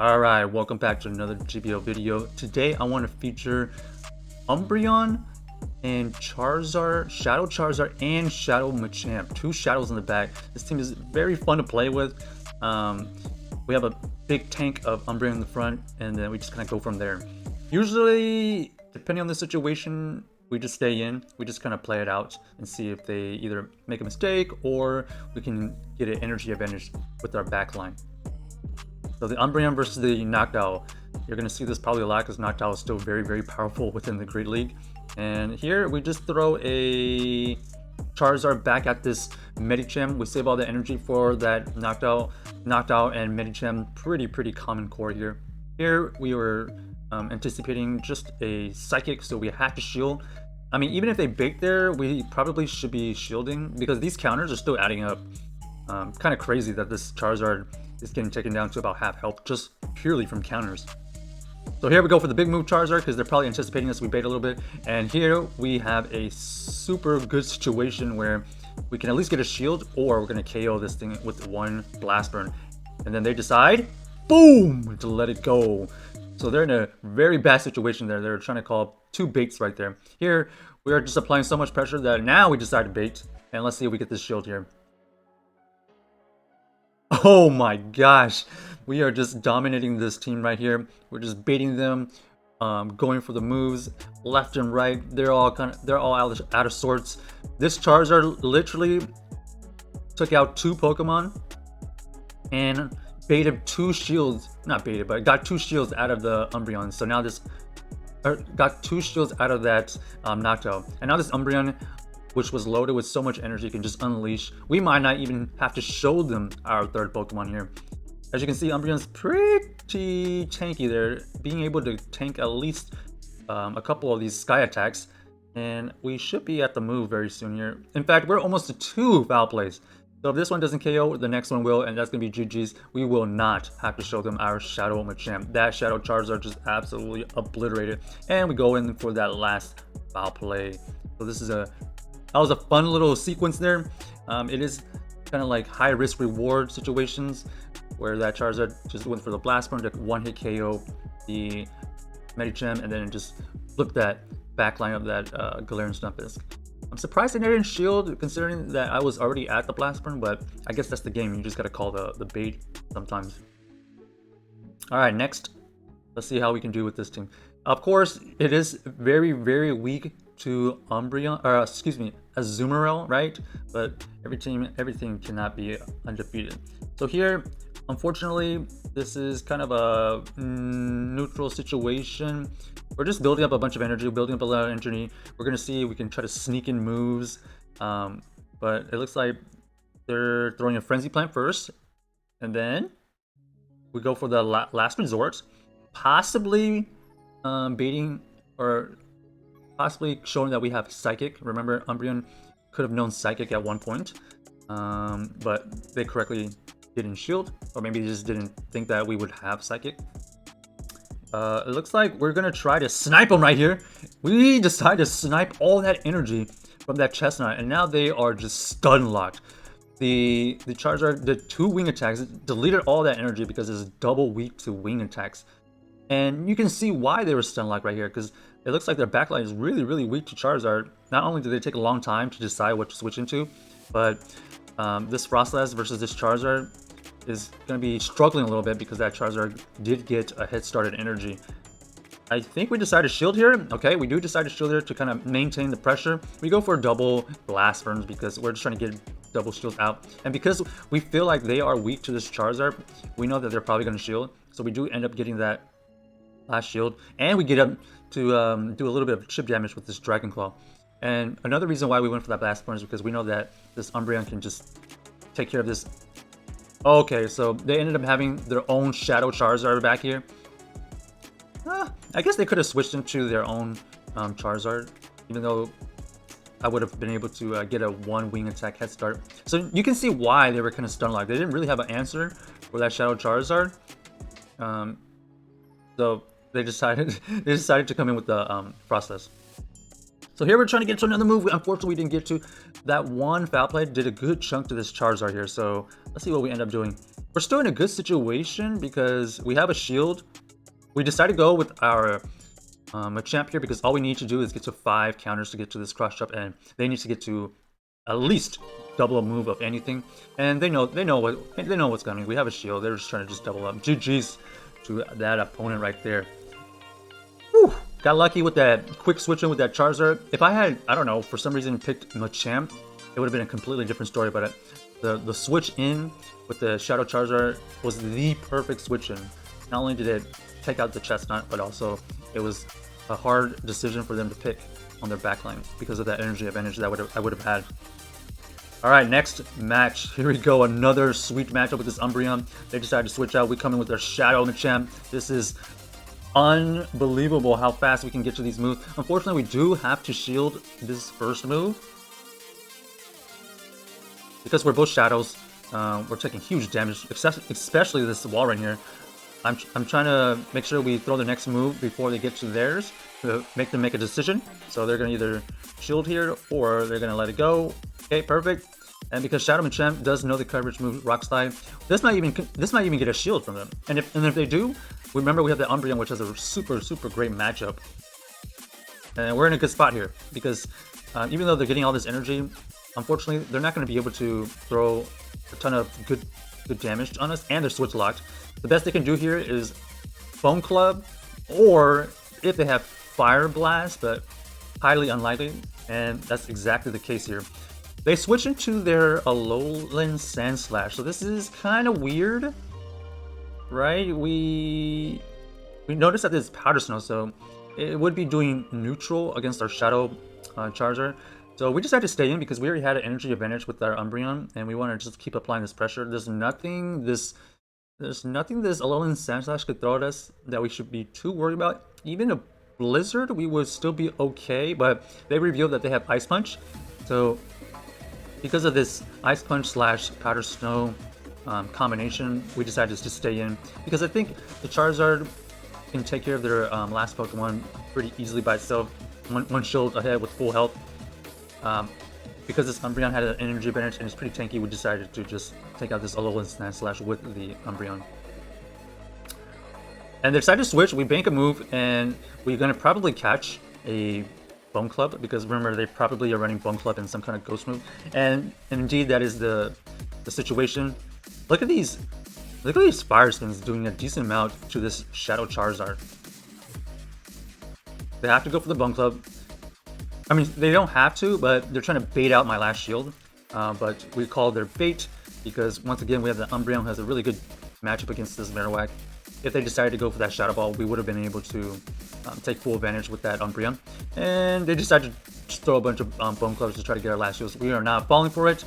Alright, welcome back to another GBL video. Today I want to feature Umbreon and Charizard, Shadow Charizard and Shadow Machamp. Two shadows in the back. This team is very fun to play with. We have a big tank of Umbreon in the front, and then we just kind of go from there. Usually, depending on the situation, we just stay in. We just kind of play it out and see if they either make a mistake or we can get an energy advantage with our back line. So the Umbreon versus the Noctowl. You're going to see this probably a lot because Noctowl is still very, very powerful within the Great League. And here we just throw a Charizard back at this Medicham. We save all the energy for that Noctowl and Medicham. Pretty common core here. Here we were anticipating just a Psychic, so we had to shield. I mean, even if they bait there, we probably should be shielding because these counters are still adding up. Kind of crazy that this Charizard is getting taken down to about half health just purely from counters. So here we go for the big move Charizard because they're probably anticipating us. We bait a little bit, and here we have a super good situation where we can at least get a shield, or we're going to KO this thing with one Blast Burn, and then they decide, boom, to let it go. So they're in a very bad situation there. They're trying to call two baits right there. Here we are just applying so much pressure that now we decide to bait, and let's see if we get this shield here. Oh my gosh, we are just dominating this team right here. We're just baiting them, going for the moves left and right. They're all out of sorts. This Charizard literally took out two Pokemon and baited two shields. Not baited, but got two shields out of the Umbreon. So now this got two shields out of that Noctowl, and now this Umbreon, which was loaded with so much energy, can just unleash. We might not even have to show them our third Pokemon here. As you can see, Umbreon's pretty tanky there, being able to tank at least a couple of these Sky attacks, and we should be at the move very soon here. In fact, we're almost to two foul plays. So if this one doesn't KO, the next one will, and that's going to be GG's. We will not have to show them our Shadow Machamp. That Shadow Charizard just absolutely obliterated, and we go in for that last foul play. So this is that was a fun little sequence there. It is kind of like high risk reward situations where that Charizard just went for the Blast Burn to one hit KO the Medicham and then just flipped that backline of that Galarian Stunfisk. I'm surprised they didn't shield considering that I was already at the Blast Burn, but I guess that's the game. You just gotta call the bait sometimes. Alright, next, let's see how we can do with this team. Of course, it is very weak to Umbreon, or excuse me, Azumarill, right? But everything cannot be undefeated. So here, unfortunately, this is kind of a neutral situation. We're just building up a bunch of energy, building up a lot of energy. We're gonna see if we can try to sneak in moves, but it looks like they're throwing a Frenzy Plant first, and then we go for the last resort, possibly baiting or possibly showing that we have Psychic. Remember, Umbreon could have known Psychic at one point, but they correctly didn't shield, or maybe they just didn't think that we would have Psychic. It looks like we're gonna try to snipe them right here. We decide to snipe all that energy from that Chestnut, and now they are just stun locked. The Charizard did two wing attacks, deleted all that energy because it's double weak to wing attacks. And you can see why they were stun locked right here, because it looks like their backline is really weak to Charizard. Not only did they take a long time to decide what to switch into, but this Frostlass versus this Charizard is going to be struggling a little bit because that Charizard did get a head start at energy. I think we decided to shield here. Okay, we do decide to shield here to kind of maintain the pressure. We go for double Blast Burns because we're just trying to get double shields out. And because we feel like they are weak to this Charizard, we know that they're probably going to shield. So we do end up getting that last shield, and we get up to do a little bit of chip damage with this Dragon Claw. And another reason why we went for that Blast Burn is because we know that this Umbreon can just take care of this. Okay, so they ended up having their own Shadow Charizard back here. I guess they could have switched into their own Charizard, even though I would have been able to get a one wing attack head start. So you can see why they were kind of stun locked. They didn't really have an answer for that Shadow Charizard. So they decided to come in with the Frostlass. So here we're trying to get to another move. Unfortunately, we didn't get to. That one foul play did a good chunk to this Charizard here. So let's see what we end up doing. We're still in a good situation because we have a shield. We decided to go with our Machamp here because all we need to do is get to 5 counters to get to this cross chop, and they need to get to at least double a move of anything. And they know what's coming. We have a shield. They're just trying to just double up. GG's to that opponent right there. Whew. Got lucky with that quick switch in with that Charizard. If I had, I don't know, for some reason picked Machamp, it would have been a completely different story. But the switch in with the Shadow Charizard was the perfect switch in. Not only did it take out the chestnut, but also it was a hard decision for them to pick on their backline because of that energy advantage that I would have had. All right, next match. Here we go. Another sweet matchup with this Umbreon. They decided to switch out. We come in with their Shadow Machamp. This is unbelievable how fast we can get to these moves. Unfortunately, we do have to shield this first move because we're both shadows. We're taking huge damage, especially this wall right here. I'm trying to make sure we throw the next move before they get to theirs to make them make a decision. So they're going to either shield here or they're going to let it go. Okay, perfect. And because Shadow Machamp does know the coverage move Rock Slide, this might even get a shield from them. And if they do, remember we have the Umbreon, which has a super great matchup. And we're in a good spot here because even though they're getting all this energy, unfortunately they're not going to be able to throw a ton of good damage on us, and they're switch locked. The best they can do here is Foam Club, or if they have Fire Blast, but highly unlikely, and that's exactly the case here. They switch into their Alolan Sand Slash, so this is kind of weird, right? We noticed that this Powder Snow, so it would be doing neutral against our Shadow Charizard. So we decided to stay in because we already had an energy advantage with our Umbreon, and we want to just keep applying this pressure. There's nothing this Alolan Sand Slash could throw at us that we should be too worried about. Even a Blizzard, we would still be okay, but they revealed that they have Ice Punch. So because of this Ice Punch slash Powder Snow combination, we decided to stay in because I think the Charizard can take care of their last Pokemon pretty easily by itself. One shield ahead with full health. Because this Umbreon had an energy advantage and it's pretty tanky, we decided to just take out this Alolan Sand Slash with the Umbreon. And they decided to switch. We bank a move, and we're going to probably catch a Bone Club, because remember, they probably are running Bone Club in some kind of ghost move. And indeed, that is the situation. Look at these Fire Spins doing a decent amount to this Shadow Charizard. They have to go for the Bone Club. I mean, they don't have to, but they're trying to bait out my last shield. But we call their bait because, once again, we have the Umbreon who has a really good matchup against this Marowak. If they decided to go for that Shadow Ball, we would have been able to take full advantage with that Umbreon. And they decided to just throw a bunch of Bone Clubs to try to get our last shields. We are not falling for it.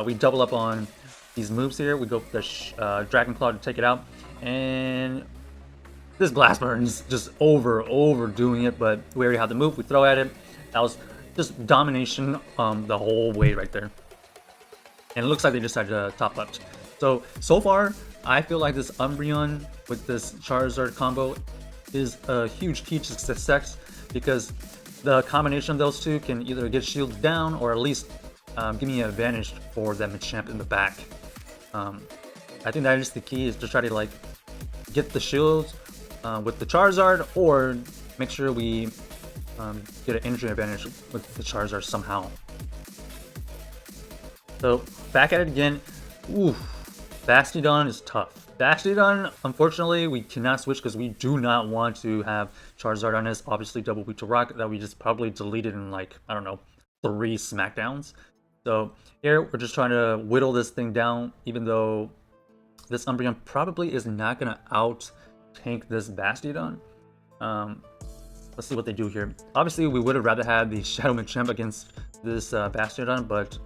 We double up on these moves here. We go for the Dragon Claw to take it out. And this Blast Burn is just overdoing it, but we already have the move. We throw at it. That was just domination the whole way right there. And it looks like they decided to top up. So far, I feel like this Umbreon with this Charizard combo is a huge key to success, because the combination of those two can either get shields down or at least give me an advantage for that Machamp in the back. I think that is the key, is to try to like get the shields with the Charizard, or make sure we get an energy advantage with the Charizard somehow. So back at it again. Ooh, Bastiodon is tough. Bastiodon, unfortunately, we cannot switch because we do not want to have Charizard on us. Obviously, double weak to rock that we just probably deleted in like, I don't know, 3 Smackdowns. So here we're just trying to whittle this thing down, even though this Umbreon probably is not going to out tank this Bastiodon. Let's see what they do here. Obviously, we would have rather had the Shadow Machamp against this Bastiodon, but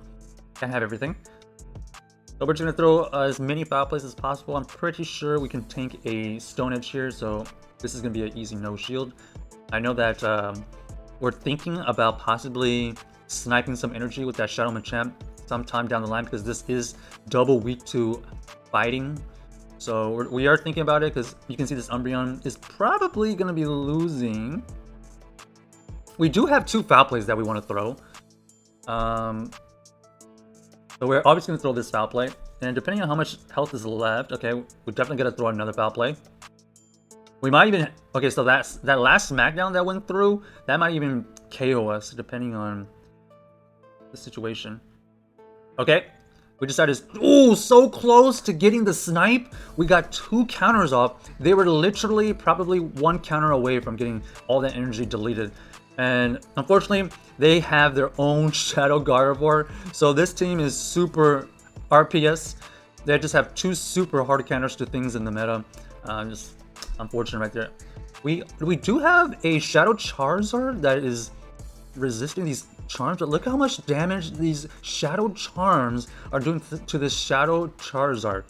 can't have everything. So we're just going to throw as many foul plays as possible. I'm pretty sure we can tank a Stone Edge here, so this is going to be an easy no shield. I know that we're thinking about possibly sniping some energy with that Shadow Machamp sometime down the line, because this is double weak to fighting. So we are thinking about it, because you can see this Umbreon is probably going to be losing. we do have 2 foul plays that we want to throw. So we're obviously going to throw this foul play. And depending on how much health is left, okay, we're definitely going to throw another foul play. We might even... Okay, so that last smackdown that went through, that might even KO us, depending on the situation. Okay, we decided... Ooh, so close to getting the snipe. We got 2 counters off. They were literally probably 1 counter away from getting all that energy deleted. And unfortunately, they have their own Shadow Gardevoir. So this team is super RPS. They just have 2 super hard counters to things in the meta. Just unfortunate right there. We do have a Shadow Charizard that is resisting these charms, but look how much damage these Shadow Charms are doing to this Shadow Charizard.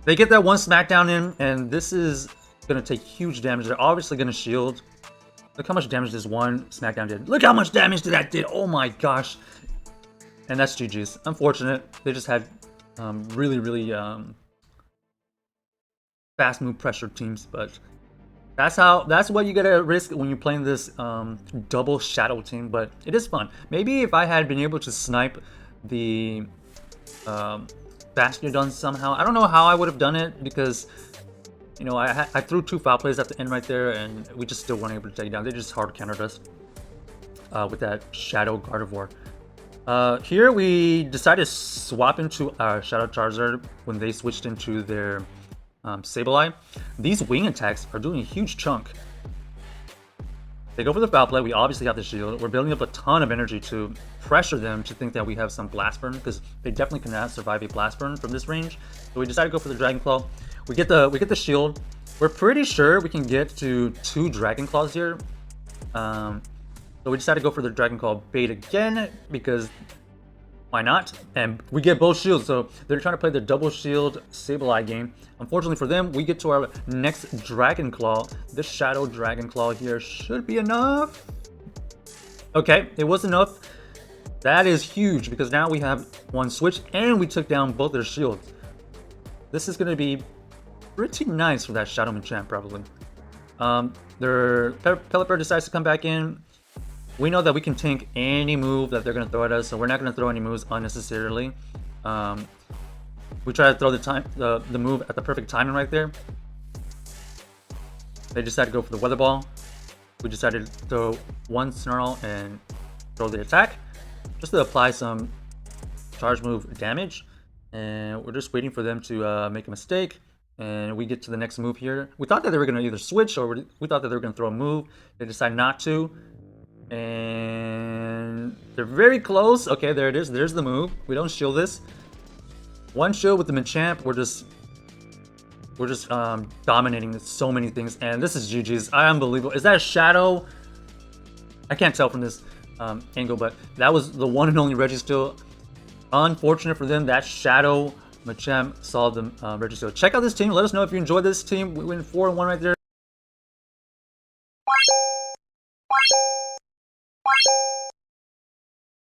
They get that 1 smackdown in, and this is going to take huge damage. They're obviously going to shield. Look how much damage this 1 smackdown did. Look how much damage that did. Oh my gosh. And that's GG's. Unfortunate. They just had really fast move pressure teams, but that's what you gotta risk when you're playing this double shadow team. But it is fun. Maybe if I had been able to snipe the Bastiodon somehow, I don't know how I would have done it, because you know, I threw 2 foul plays at the end right there, and we just still weren't able to take it down. They just hard countered us with that Shadow Gardevoir. Here we decided to swap into our Shadow Charizard when they switched into their Sableye. These wing attacks are doing a huge chunk. They go for the foul play. We obviously have the shield. We're building up a ton of energy to pressure them to think that we have some blast burn, because they definitely cannot survive a blast burn from this range. So we decided to go for the Dragon Claw. We get the shield. We're pretty sure we can get to 2 Dragon Claws here. So we decided to go for the Dragon Claw bait again, because why not? And we get both shields, so they're trying to play the double shield Sableye game. Unfortunately for them, we get to our next Dragon Claw. This Shadow Dragon Claw here should be enough. Okay, it was enough. That is huge, because now we have 1 switch and we took down both their shields. This is going to be pretty nice for that Shadow Machamp, probably. Their Pelipper decides to come back in. We know that we can tank any move that they're going to throw at us, so we're not going to throw any moves unnecessarily. We try to throw the move at the perfect timing right there. They decided to go for the Weather Ball. We decided to throw 1 Snarl and throw the attack, just to apply some charge move damage. And we're just waiting for them to make a mistake. And we get to the next move here. We thought that they were going to either switch, or we thought that they were going to throw a move. They decided not to. And they're very close. Okay, there it is. There's the move. We don't shield this. 1 shield with the Machamp. We're just dominating so many things. And this is GG's. Unbelievable. Is that a Shadow? I can't tell from this angle, but that was the one and only Registeel. Unfortunate for them, that Shadow Machamp saw the Registeel. Check out this team. Let us know if you enjoyed this team. We went 4-1 right there.